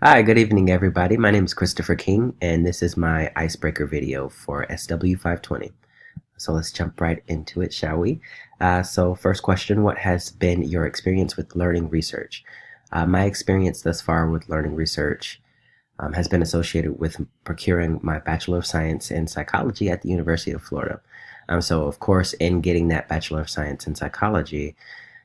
Hi, good evening, everybody. My name is Christopher King, and this is my Icebreaker video for SW520. So let's jump right into it, shall we? First question, what has been your experience with learning research? My experience thus far with learning research has been associated with procuring my Bachelor of Science in Psychology at the University of Florida. Of course, in getting that Bachelor of Science in Psychology,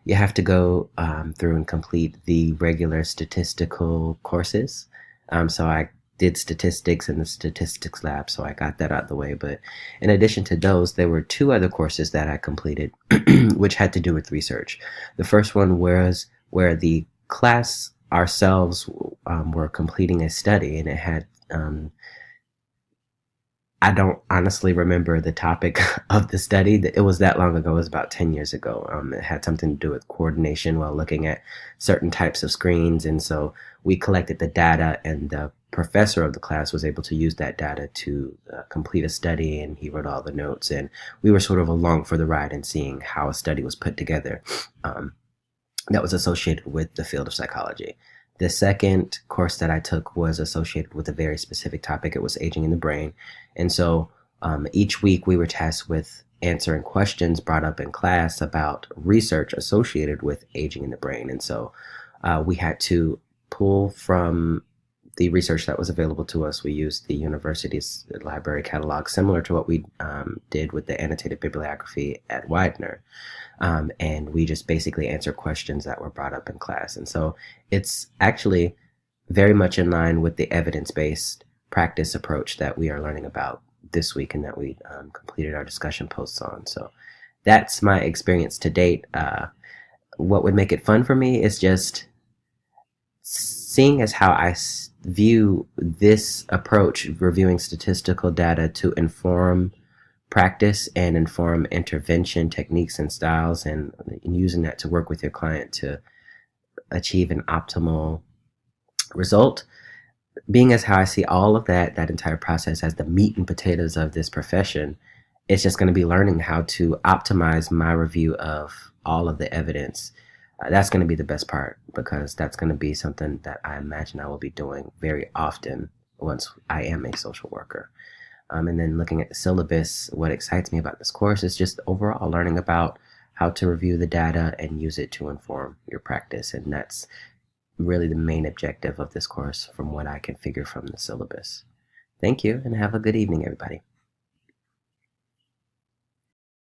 you have to go through and complete the regular statistical courses. I did statistics in the statistics lab, so I got that out of the way. But in addition to those, there were two other courses that I completed, which had to do with research. The first one was where the class ourselves were completing a study, and it had I don't honestly remember the topic of the study. It was that long ago. It was about 10 years ago. It had something to do with coordination while looking at certain types of screens. And so we collected the data, and the professor of the class was able to use that data to complete a study, and he wrote all the notes. And we were sort of along for the ride and seeing how a study was put together. Um, that was associated with the field of psychology. The second course that I took was associated with a very specific topic. It was aging in the brain. And so each week we were tasked with answering questions brought up in class about research associated with aging in the brain. And so we had to pull from the research that was available to us. We used the university's library catalog, similar to what we did with the annotated bibliography at Widener. And we just basically answer questions that were brought up in class. And so it's actually very much in line with the evidence-based practice approach that we are learning about this week and that we completed our discussion posts on. So that's my experience to date. What would make it fun for me is just seeing as how I view this approach, reviewing statistical data to inform practice and inform intervention techniques and styles, and using that to work with your client to achieve an optimal result. Being as how I see all of that entire process as the meat and potatoes of this profession, it's just going to be learning how to optimize my review of all of the evidence. That's going to be the best part, because that's going to be something that I imagine I will be doing very often once I am a social worker. And then looking at the syllabus, what excites me about this course is just overall learning about how to review the data and use it to inform your practice. And that's really the main objective of this course from what I can figure from the syllabus. Thank you, and have a good evening, everybody.